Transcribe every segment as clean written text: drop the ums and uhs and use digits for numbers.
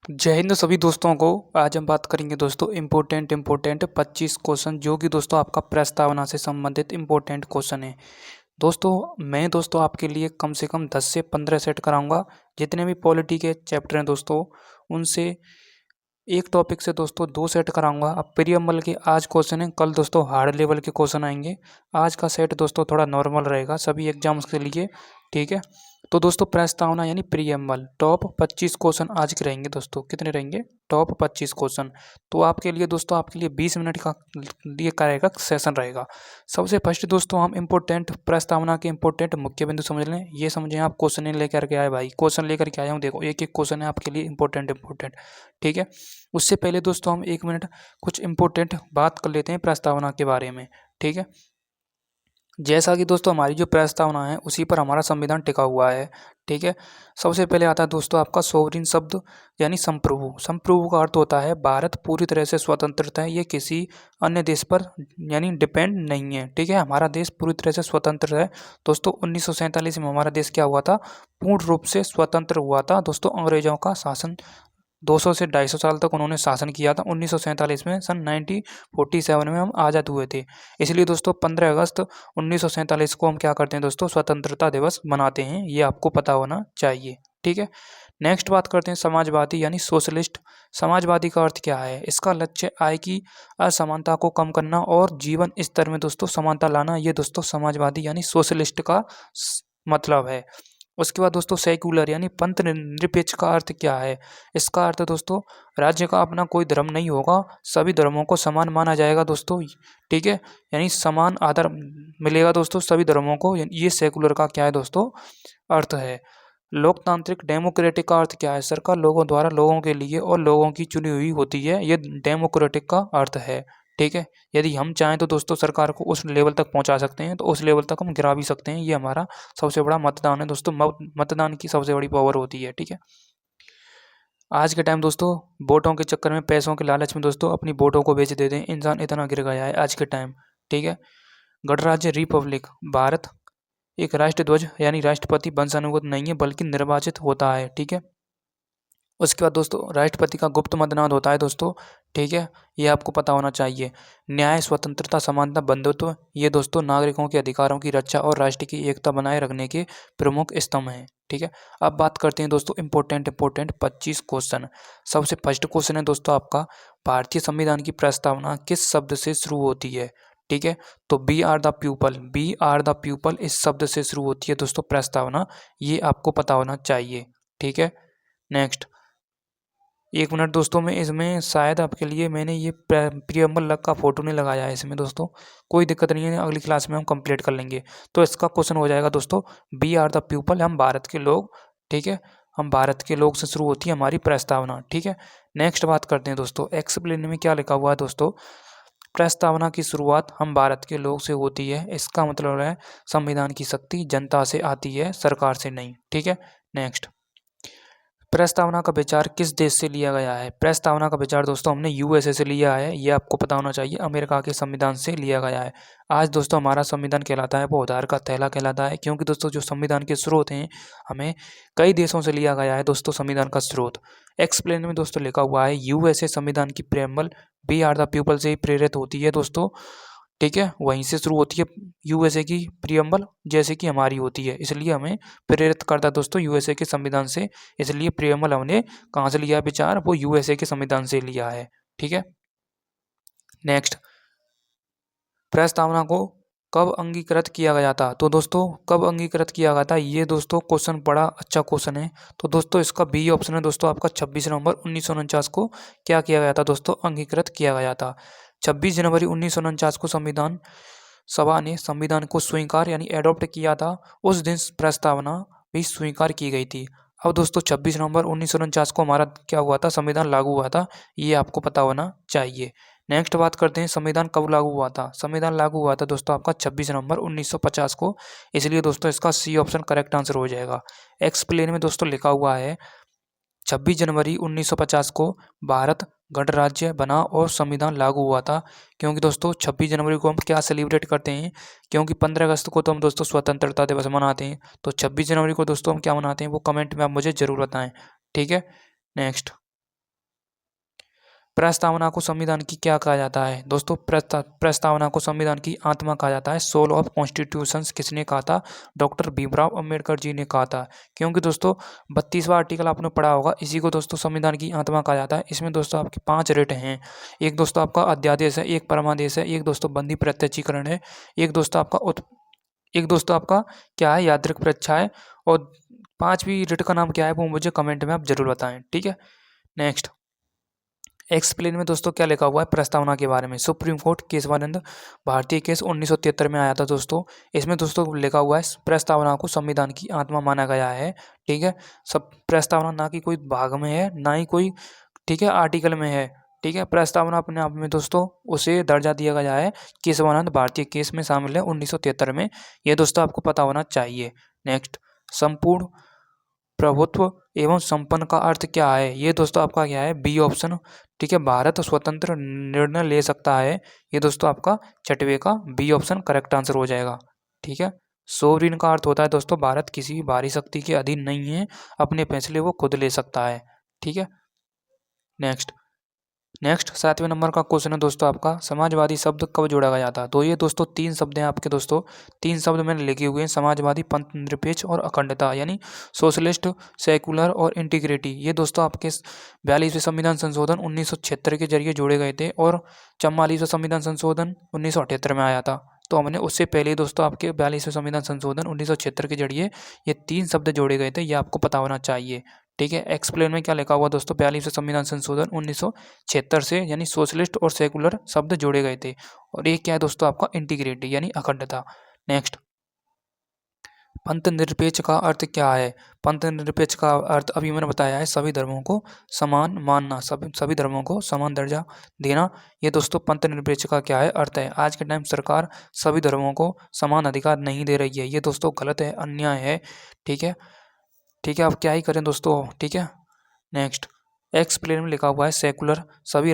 जय हिंद सभी दोस्तों को। आज हम बात करेंगे दोस्तों इम्पोर्टेंट 25 क्वेश्चन जो कि दोस्तों आपका प्रस्तावना से संबंधित इम्पोर्टेंट क्वेश्चन है। दोस्तों आपके लिए कम से कम 10 से 15 सेट कराऊंगा। जितने भी पॉलिटी के चैप्टर हैं दोस्तों उनसे एक टॉपिक से दोस्तों 2 सेट कराऊंगा। अब प्रियम्बल के आज क्वेश्चन है, कल दोस्तों हार्ड लेवल के क्वेश्चन आएंगे। आज का सेट दोस्तों थोड़ा नॉर्मल रहेगा सभी एग्जाम्स के लिए, ठीक है। तो दोस्तों प्रस्तावना यानी प्रियम्बल टॉप 25 क्वेश्चन आज के रहेंगे दोस्तों। कितने रहेंगे? Top 25 question. तो आपके लिए दोस्तों 20 मिनट का लिए रहेगा सेशन रहेगा। सबसे फर्स्ट दोस्तों हम इम्पोर्टेंट प्रस्तावना के इम्पोर्टेंट मुख्य बिंदु समझ लें। ये समझें आप क्वेश्चन लेकर के आए भाई, क्वेश्चन लेकर के आया हूँ। देखो एक एक क्वेश्चन है आपके लिए इम्पोर्टेंट, ठीक है। उससे पहले दोस्तों हम 1 मिनट कुछ इम्पोर्टेंट बात कर लेते हैं प्रस्तावना के बारे में, ठीक है। जैसा कि दोस्तों हमारी जो प्रस्तावना है उसी पर हमारा संविधान टिका हुआ है, ठीक है। सबसे पहले आता है दोस्तों आपका सोवरिन शब्द यानी संप्रभु। संप्रभु का अर्थ होता है भारत पूरी तरह से स्वतंत्र है, ये किसी अन्य देश पर यानी डिपेंड नहीं है, ठीक है। हमारा देश पूरी तरह से स्वतंत्र है दोस्तों। 1947 में हमारा देश क्या हुआ था? पूर्ण रूप से स्वतंत्र हुआ था दोस्तों। अंग्रेजों का शासन 200 से 250 साल तक उन्होंने शासन किया था। 1947 में सन 1947 में हम आज़ाद हुए थे। इसलिए दोस्तों 15 अगस्त 1947 को हम क्या करते हैं दोस्तों? स्वतंत्रता दिवस मनाते हैं। ये आपको पता होना चाहिए, ठीक है। नेक्स्ट बात करते हैं समाजवादी यानी सोशलिस्ट। समाजवादी का अर्थ क्या है? इसका लक्ष्य आय की असमानता को कम करना और जीवन स्तर में दोस्तों समानता लाना। ये दोस्तों समाजवादी यानी सोशलिस्ट का मतलब है। उसके बाद दोस्तों सेक्युलर यानी पंथ निरपेक्ष का अर्थ क्या है? इसका अर्थ दोस्तों राज्य का अपना कोई धर्म नहीं होगा, सभी धर्मों को समान माना जाएगा दोस्तों, ठीक है। यानी समान आदर मिलेगा दोस्तों सभी धर्मों को। ये सेक्युलर का क्या है दोस्तों? अर्थ है। लोकतांत्रिक डेमोक्रेटिक का अर्थ क्या है? सरकार लोगों द्वारा लोगों के लिए और लोगों की चुनी हुई होती है, ये डेमोक्रेटिक का अर्थ है, ठीक है। यदि हम चाहें तो दोस्तों सरकार को उस लेवल तक पहुंचा सकते हैं, तो उस लेवल तक हम गिरा भी सकते हैं। ये हमारा सबसे बड़ा मतदान है दोस्तों। मतदान की सबसे बड़ी पावर होती है, ठीक है। आज के टाइम दोस्तों वोटों के चक्कर में, पैसों के लालच में दोस्तों अपनी वोटों को बेच देते हैं। इंसान इतना गिर गया है आज के टाइम, ठीक है। गणराज्य रिपब्लिक भारत एक राष्ट्र ध्वज यानी राष्ट्रपति वंशानुगत नहीं है बल्कि निर्वाचित होता है, ठीक है। उसके बाद दोस्तों राष्ट्रपति का गुप्त मतदान होता है दोस्तों, ठीक है। ये आपको पता होना चाहिए। न्याय, स्वतंत्रता, समानता, बंधुत्व ये दोस्तों नागरिकों के अधिकारों की रक्षा और राष्ट्र की एकता बनाए रखने के प्रमुख स्तंभ हैं, ठीक है। अब बात करते हैं दोस्तों इम्पोर्टेंट 25 क्वेश्चन। सबसे फर्स्ट क्वेश्चन है दोस्तों आपका, भारतीय संविधान की प्रस्तावना किस शब्द से शुरू होती है? ठीक है, तो बी आर द पीपल इस शब्द से शुरू होती है दोस्तों प्रस्तावना। ये आपको पता होना चाहिए, ठीक है। नेक्स्ट 1 मिनट दोस्तों में इसमें शायद आपके लिए मैंने ये प्रियम्बल लग का फोटो नहीं लगाया है इसमें दोस्तों। कोई दिक्कत नहीं है, अगली क्लास में हम कंप्लीट कर लेंगे। तो इसका क्वेश्चन हो जाएगा दोस्तों बी आर द पीपल, हम भारत के लोग, ठीक है। हम भारत के लोग से शुरू होती है हमारी प्रस्तावना, ठीक है। नेक्स्ट बात करते हैं दोस्तों एक्सप्लेन में क्या लिखा हुआ है दोस्तों। प्रस्तावना की शुरुआत हम भारत के लोग से होती है। इसका मतलब है संविधान की शक्ति जनता से आती है, सरकार से नहीं, ठीक है। नेक्स्ट प्रस्तावना का विचार किस देश से लिया गया है? प्रस्तावना का विचार दोस्तों हमने यूएसए से लिया है, ये आपको पता होना चाहिए। अमेरिका के संविधान से लिया गया है। आज दोस्तों हमारा संविधान कहलाता है वो उधार का थैला कहलाता है, क्योंकि दोस्तों जो संविधान के स्रोत हैं हमें कई देशों से लिया गया है दोस्तों संविधान का स्रोत। एक्सप्लेन में दोस्तों लिखा हुआ है यूएसए संविधान की preamble B are the people से ही प्रेरित होती है दोस्तों, ठीक है। वहीं से शुरू होती है यूएसए की प्रियम्बल, जैसे कि हमारी होती है, इसलिए हमें प्रेरित करता है दोस्तों यूएसए के संविधान से। इसलिए प्रियम्बल हमने कहाँ से लिया विचार? वो यूएसए के संविधान से लिया है, ठीक है। नेक्स्ट प्रस्तावना को कब अंगीकृत किया गया था? तो दोस्तों कब अंगीकृत किया गया था, ये दोस्तों क्वेश्चन बड़ा अच्छा क्वेश्चन है। तो दोस्तों इसका बी ऑप्शन है दोस्तों आपका 26 नवंबर 1949 को क्या किया गया था दोस्तों? अंगीकृत किया गया था। 26 जनवरी 1949 को संविधान सभा ने संविधान को स्वीकार यानी एडॉप्ट किया था। उस दिन प्रस्तावना भी स्वीकार की गई थी। अब दोस्तों 26 नवंबर 1949 को हमारा क्या हुआ था? संविधान लागू हुआ था, ये आपको पता होना चाहिए। नेक्स्ट बात करते हैं संविधान कब लागू हुआ था। संविधान लागू हुआ था दोस्तों आपका 26 नवंबर 1950 को, इसलिए दोस्तों इसका सी ऑप्शन करेक्ट आंसर हो जाएगा। एक्सप्लेन में दोस्तों लिखा हुआ है 26 जनवरी 1950 को भारत गणराज्य बना और संविधान लागू हुआ था। क्योंकि दोस्तों 26 जनवरी को हम क्या सेलिब्रेट करते हैं? क्योंकि 15 अगस्त को तो हम दोस्तों स्वतंत्रता दिवस मनाते हैं, तो 26 जनवरी को दोस्तों हम क्या मनाते हैं वो कमेंट में आप मुझे ज़रूर बताएं, ठीक है। नेक्स्ट प्रस्तावना को संविधान की क्या कहा जाता है दोस्तों? प्रस्तावना को संविधान की आत्मा कहा जाता है। सोल ऑफ कॉन्स्टिट्यूशन किसने कहा था? डॉक्टर भीमराव अंबेडकर जी ने कहा था। क्योंकि दोस्तों 32वां आर्टिकल आपने पढ़ा होगा, इसी को दोस्तों संविधान की आत्मा कहा जाता है। इसमें दोस्तों आपके 5 रेट हैं। एक दोस्तों आपका अध्यादेश है, एक परमादेश है, एक दोस्तों बंदी प्रत्यक्षीकरण है, एक दोस्तों आपका क्या है, यात्रिक परीक्षा है, और 5वीं रिट का नाम क्या है वो मुझे कमेंट में आप जरूर बताएं। ठीक है, नेक्स्ट एक्सप्लेन में दोस्तों क्या लिखा हुआ है प्रस्तावना के बारे में? सुप्रीम कोर्ट केशवानंद भारतीय केस 1973 में आया था दोस्तों। इसमें दोस्तों लिखा हुआ है प्रस्तावना को संविधान की आत्मा माना गया है। ठीक है, सब प्रस्तावना ना कि कोई भाग में है, ना ही कोई ठीक है आर्टिकल में है। ठीक है, प्रस्तावना अपने आप में दोस्तों उसे दर्जा दिया गया है, केशवानंद भारतीय केस में शामिल है 1973 में। ये दोस्तों आपको पता होना चाहिए। नेक्स्ट, संपूर्ण प्रभुत्व एवं संपन्न का अर्थ क्या है? ये दोस्तों आपका क्या है, बी ऑप्शन। ठीक है, भारत स्वतंत्र निर्णय ले सकता है, ये दोस्तों आपका 6वें का बी ऑप्शन करेक्ट आंसर हो जाएगा। ठीक है, सोवरिन का अर्थ होता है दोस्तों भारत किसी भी बाहरी शक्ति के अधीन नहीं है, अपने फैसले वो खुद ले सकता है। ठीक है, नेक्स्ट 7वें नंबर का क्वेश्चन है दोस्तों आपका, समाजवादी शब्द कब जोड़ा गया था? तो ये दोस्तों 3 शब्द हैं आपके दोस्तों, 3 शब्द मैंने लिखे हुए हैं, समाजवादी, पंथ निरपेक्ष और अखंडता, यानी सोशलिस्ट, सेकुलर और इंटीग्रिटी। ये दोस्तों आपके 42वें संविधान संशोधन 1976 के जरिए जोड़े गए थे, और 44वां संविधान संशोधन 1978 में आया था। तो हमने उससे पहले दोस्तों आपके 42वें संविधान संशोधन 1976 के जरिए ये 3 शब्द जोड़े गए थे, ये आपको पता होना चाहिए। ठीक है, एक्सप्लेन में क्या लिखा हुआ दोस्तों, 42वें संविधान संशोधन 1976 से यानी सोशलिस्ट और सेकुलर शब्द जोड़े गए थे, और एक क्या है दोस्तों आपका इंटीग्रिटी यानी अखंडता। नेक्स्ट, पंथ निरपेक्ष का अर्थ क्या है? पंथ निरपेक्ष का अर्थ अभी मैंने बताया है, सभी धर्मों को समान मानना, सभी धर्मों को समान दर्जा देना। ये दोस्तों पंथ निरपेक्ष का क्या है, अर्थ है। आज के टाइम सरकार सभी धर्मों को समान अधिकार नहीं दे रही है, ये दोस्तों गलत है, अन्याय है। ठीक है, ठीक है, अब क्या ही करें दोस्तों। ठीक है, नेक्स्ट एक्सप्लेन में लिखा हुआ है सेकुलर, सभी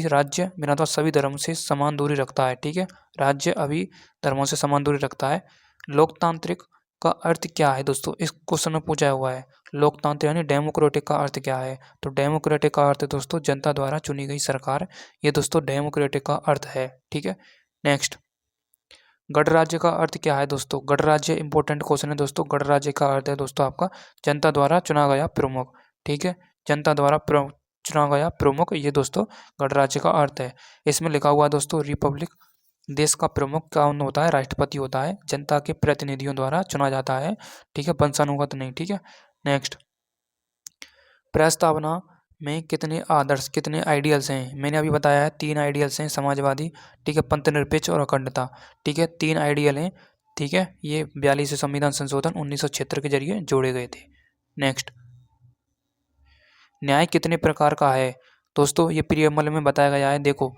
राज्य बिना तो सभी धर्म से समान दूरी रखता है। ठीक है, राज्य अभी धर्मों से समान दूरी रखता है। लोकतांत्रिक का अर्थ क्या है दोस्तों? इस क्वेश्चन में पूछा हुआ है, लोकतांत्रिक यानी डेमोक्रेटिक का अर्थ क्या है? तो डेमोक्रेटिक का अर्थ है दोस्तों जनता द्वारा चुनी गई सरकार, ये दोस्तों डेमोक्रेटिक का अर्थ है। ठीक है, नेक्स्ट गणराज्य का अर्थ क्या है दोस्तों? गणराज्य इंपॉर्टेंट क्वेश्चन है दोस्तों। गणराज्य का अर्थ है दोस्तों आपका जनता द्वारा चुना गया प्रमुख। ठीक है, जनता द्वारा चुना गया प्रमुख, ये दोस्तों गणराज्य का अर्थ है। इसमें लिखा हुआ है दोस्तों रिपब्लिक, देश का प्रमुख कौन होता है? राष्ट्रपति होता है, जनता के प्रतिनिधियों द्वारा चुना जाता है। ठीक है, वंशानुगत नहीं। ठीक है, नेक्स्ट प्रस्तावना में कितने आइडियल्स हैं? मैंने अभी बताया है 3 आइडियल्स हैं, समाजवादी, ठीक है, पंथ निरपेक्ष और अखंडता। ठीक है, 3 आइडियल हैं। ठीक है, ये 42वें संविधान संशोधन 1976 के जरिए जोड़े गए थे। नेक्स्ट, न्याय कितने प्रकार का है दोस्तों? ये प्रियम्बल में बताया गया है, देखो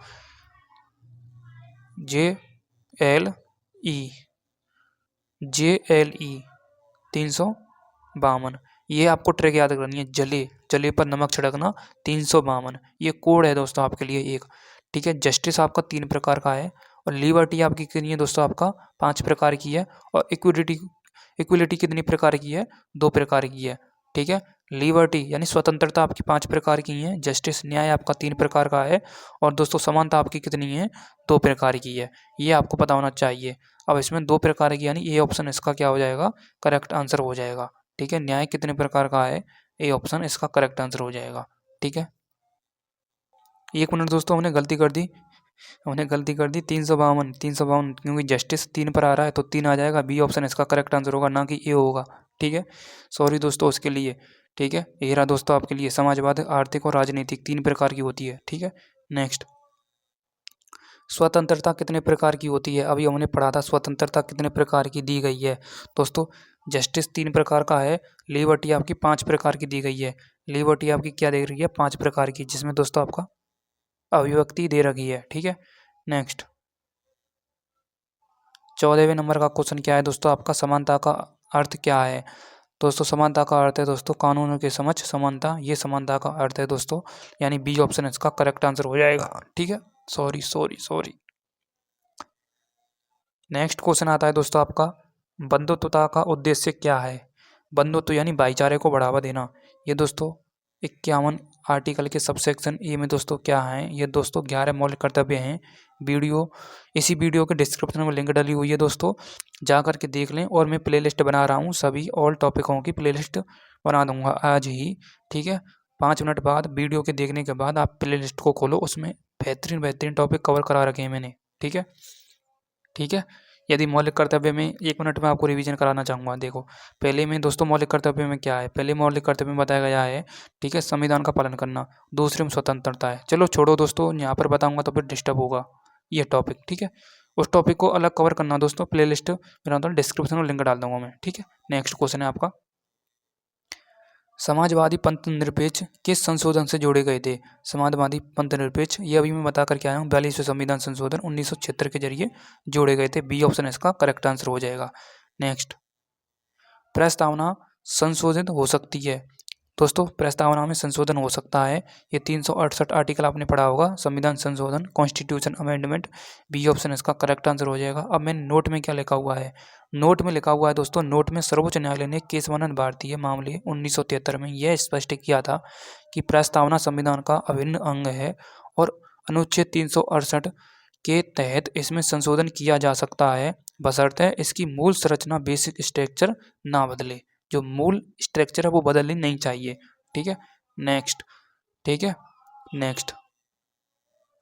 JLE 352, ये आपको ट्रिक याद करनी है, जले पर नमक छिड़कना 352, ये कोड है दोस्तों आपके लिए एक। ठीक है, जस्टिस आपका 3 प्रकार का है, और लिबर्टी आपकी कितनी है दोस्तों? आपका 5 प्रकार की है, और इक्विलिटी कितनी प्रकार की है? 2 प्रकार की है। ठीक है, लिबर्टी यानी स्वतंत्रता आपकी 5 प्रकार की है, जस्टिस न्याय आपका 3 प्रकार का है, और दोस्तों समानता आपकी कितनी है? 2 प्रकार की है, ये आपको पता होना चाहिए। अब इसमें 2 प्रकार की यानी ए ऑप्शन इसका क्या हो जाएगा? करेक्ट आंसर हो जाएगा। ठीक है, न्याय कितने प्रकार का है? ए ऑप्शन इसका करेक्ट आंसर हो जाएगा। ठीक है, 1 मिनट दोस्तों, हमने गलती कर दी 352, क्योंकि जस्टिस 3 पर आ रहा है तो 3 आ जाएगा, बी ऑप्शन इसका करेक्ट आंसर होगा, ना कि ए होगा। ठीक है, सॉरी दोस्तों उसके लिए। ठीक है, ये रहा दोस्तों आपके लिए, समाजवाद, आर्थिक और राजनीतिक 3 प्रकार की होती है। ठीक है, नेक्स्ट स्वतंत्रता कितने प्रकार की होती है? अभी हमने पढ़ा था स्वतंत्रता कितने प्रकार की दी गई है दोस्तों। जस्टिस 3 प्रकार का है, लिबर्टी आपकी 5 प्रकार की दी गई है। लिबर्टी आपकी क्या दे रही है? 5 प्रकार की, जिसमें दोस्तों आपका अभिव्यक्ति दे रखी है। ठीक है, नेक्स्ट 14वें नंबर का क्वेश्चन क्या है दोस्तों आपका, समानता का अर्थ क्या है? दोस्तों समानता का अर्थ है दोस्तों कानूनों के समक्ष समानता, ये समानता का अर्थ है दोस्तों, यानी बी ऑप्शन इसका करेक्ट आंसर हो जाएगा। ठीक है, सॉरी। नेक्स्ट क्वेश्चन आता है दोस्तों आपका, बंधुत्वता का उद्देश्य क्या है? बंधुत्व यानी भाईचारे को बढ़ावा देना, ये दोस्तों 51 आर्टिकल के सबसेक्शन ए में दोस्तों क्या है, ये दोस्तों 11 मौलिक कर्तव्य हैं। इसी वीडियो के डिस्क्रिप्शन में लिंक डली हुई है दोस्तों, जा कर के देख लें। और मैं प्लेलिस्ट बना रहा हूँ, सभी ऑल टॉपिकों की प्लेलिस्ट बना दूंगा आज ही, ठीक है। 5 मिनट बाद वीडियो के देखने के बाद आप प्लेलिस्ट को खोलो, उसमें बेहतरीन टॉपिक कवर करा रखे हैं मैंने, ठीक है। ठीक है, यदि मौलिक कर्तव्य में 1 मिनट में आपको रिवीजन कराना चाहूँगा। देखो, पहले में दोस्तों मौलिक कर्तव्य में क्या है, पहले मौलिक कर्तव्य में बताया गया है, ठीक है, संविधान का पालन करना। दूसरे में स्वतंत्रता है। चलो छोड़ो दोस्तों, यहाँ पर बताऊँगा तो फिर डिस्टर्ब होगा ये टॉपिक, ठीक है। उस टॉपिक को अलग कवर करना दोस्तों, प्लेलिस्ट मेरा तो डिस्क्रिप्शन में लिंक डाल दूंगा मैं, ठीक है। नेक्स्ट क्वेश्चन है आपका, समाजवादी पंथ निरपेक्ष किस संशोधन से जोड़े गए थे। समाजवादी पंथ निरपेक्ष ये अभी मैं बता करके आया हूँ, 42वें संविधान संशोधन 1976 के जरिए जोड़े गए थे। बी ऑप्शन इसका करेक्ट आंसर हो जाएगा। नेक्स्ट, प्रस्तावना संशोधित हो सकती है। दोस्तों, प्रस्तावना में संशोधन हो सकता है। ये 368 आर्टिकल आपने पढ़ा होगा, संविधान संशोधन, कॉन्स्टिट्यूशन अमेंडमेंट। बी ऑप्शन इसका करेक्ट आंसर हो जाएगा। अब मैंने नोट में क्या लिखा हुआ है, नोट में लिखा हुआ है दोस्तों, नोट में सर्वोच्च न्यायालय ने केशवानंद भारतीय मामले 1973 में यह स्पष्ट किया था कि प्रस्तावना संविधान का अभिन्न अंग है और अनुच्छेद 368 के तहत इसमें संशोधन किया जा सकता है, बशर्ते इसकी मूल संरचना बेसिक स्ट्रक्चर ना बदले। जो मूल स्ट्रक्चर है वो बदलनी नहीं चाहिए, ठीक है। नेक्स्ट, ठीक है। नेक्स्ट,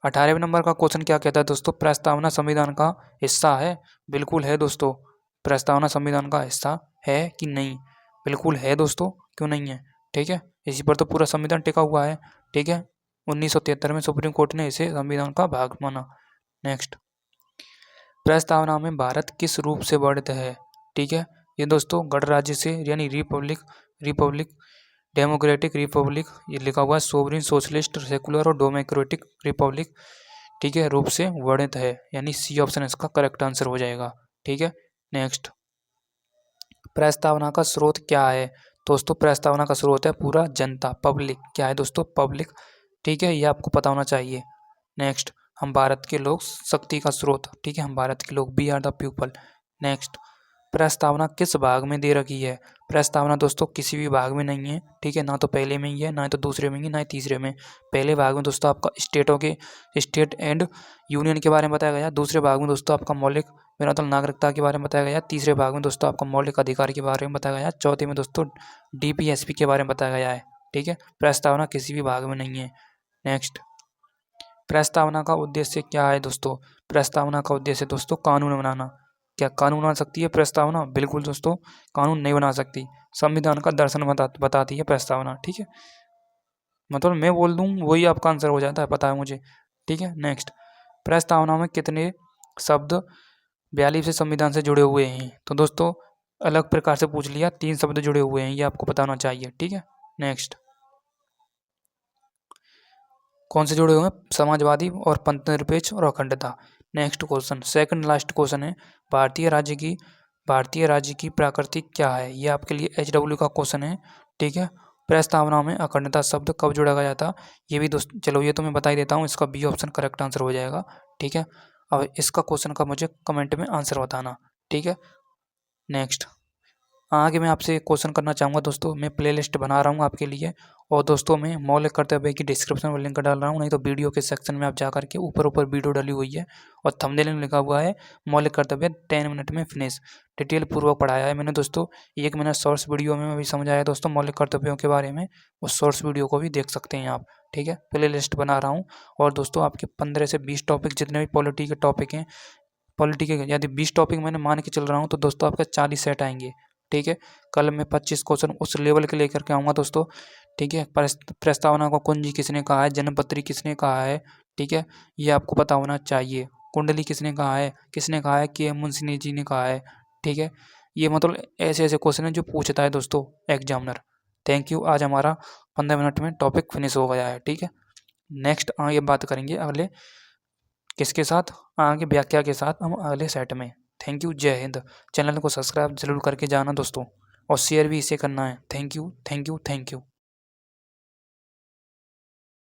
18वें नंबर का क्वेश्चन क्या कहता है दोस्तों, प्रस्तावना संविधान का हिस्सा है। बिल्कुल है दोस्तों, प्रस्तावना संविधान का हिस्सा है कि नहीं, बिल्कुल है दोस्तों, क्यों नहीं है, ठीक है। इसी पर तो पूरा संविधान टिका हुआ है, ठीक है। 1973 में सुप्रीम कोर्ट ने इसे संविधान का भाग माना। नेक्स्ट, प्रस्तावना में भारत किस रूप से वर्णित है, ठीक है। ये दोस्तों गणराज्य से यानी रिपब्लिक डेमोक्रेटिक रिपब्लिक, ये लिखा हुआ है सोवरिन सोशलिस्ट सेकुलर और डेमोक्रेटिक रिपब्लिक, ठीक है, रूप से वर्णित है, यानी सी ऑप्शन इसका करेक्ट आंसर हो जाएगा, ठीक है। नेक्स्ट, प्रस्तावना का स्रोत क्या है दोस्तों, प्रस्तावना का स्रोत है पूरा जनता, पब्लिक। क्या है दोस्तों, पब्लिक, ठीक है, ये आपको पता होना चाहिए। नेक्स्ट, हम भारत के लोग शक्ति का स्रोत, ठीक है, हम भारत के लोग, we are the people. Next, प्रस्तावना किस भाग में दे रखी है। प्रस्तावना दोस्तों किसी भी भाग में नहीं है, ठीक है, ना तो पहले में ही है, ना तो दूसरे में ही, ना ही तीसरे में। पहले भाग में दोस्तों आपका स्टेट एंड यूनियन के बारे में बताया गया। दूसरे भाग में दोस्तों आपका मौलिक मतलब नागरिकता के बारे में बताया गया। तीसरे भाग में दोस्तों आपका मौलिक अधिकार के बारे में बताया गया। चौथे में दोस्तों DPSP के बारे में बताया गया है, ठीक है। प्रस्तावना किसी भी भाग में नहीं है। नेक्स्ट, प्रस्तावना का उद्देश्य क्या है दोस्तों, प्रस्तावना का उद्देश्य दोस्तों कानून बनाना। क्या कानून बना सकती है प्रस्तावना, बिल्कुल दोस्तों, कानून नहीं बना सकती, संविधान का दर्शन बताती है प्रस्तावना, ठीक है। मतलब मैं बोल दूं वही आपका आंसर हो जाता है, पता है मुझे, ठीक है। नेक्स्ट, प्रस्तावना में कितने शब्द 42वें संविधान से जुड़े हुए हैं, तो दोस्तों अलग प्रकार से पूछ लिया, 3 शब्द जुड़े हुए हैं, ये आपको पता होना चाहिए, ठीक है। नेक्स्ट, कौन से जुड़े हुए हैं, समाजवादी और पंथ निरपेक्ष और अखंडता। Next question, second last question है, भारतीय राज्य की प्राकृतिक क्या है। ये आपके लिए HW का क्वेश्चन है, ठीक है। प्रस्तावना में अखंडता शब्द कब जोड़ा गया था, ये भी दोस्त, चलो ये तो मैं बता ही देता हूँ, इसका बी ऑप्शन करेक्ट आंसर हो जाएगा, ठीक है। अब इसका क्वेश्चन का मुझे कमेंट में आंसर बताना, ठीक है। नेक्स्ट, आगे मैं आपसे एक क्वेश्चन करना चाहूँगा दोस्तों, मैं प्लेलिस्ट बना रहा हूँ आपके लिए, और दोस्तों मैं मौलिक कर्तव्य की डिस्क्रिप्शन में लिंक डाल रहा हूँ, नहीं तो वीडियो के सेक्शन में आप जा करके ऊपर वीडियो डाली हुई है और थंबनेल में लिखा हुआ है मौलिक कर्तव्य 10 मिनट में फिनिश। डिटेल पूर्वक पढ़ाया है मैंने दोस्तों, 1 मिनट शॉर्ट्स वीडियो में भी समझाया दोस्तों मौलिक कर्तव्यों के बारे में, उस शॉर्ट्स वीडियो को भी देख सकते हैं आप, ठीक है। प्ले लिस्ट बना रहा हूँ, और दोस्तों आपके 15 से 20 टॉपिक जितने भी पॉलिटी के टॉपिक हैं, पॉलिटी के यदि 20 टॉपिक मैंने मान के चल रहा हूँ तो दोस्तों आपके 40 सेट आएंगे, ठीक है। कल मैं 25 क्वेश्चन उस लेवल के लेकर के आऊँगा दोस्तों, ठीक है। प्रस्तावना को कुंजी किसने कहा है, जन्मपत्री किसने कहा है, ठीक है, ये आपको पता होना चाहिए। कुंडली किसने कहा है के मुंशी जी ने कहा है, ठीक है। ये मतलब ऐसे ऐसे क्वेश्चन हैं जो पूछता है दोस्तों एग्जामिनर। थैंक यू, आज हमारा 15 मिनट में टॉपिक फिनिश हो गया है, ठीक है। नेक्स्ट आगे बात करेंगे अगले किसके साथ, आगे व्याख्या के साथ हम अगले सेट में। थैंक यू, जय हिंद। चैनल को सब्सक्राइब जरूर करके जाना दोस्तों, और शेयर भी इसे करना है। Thank you, thank you, thank you.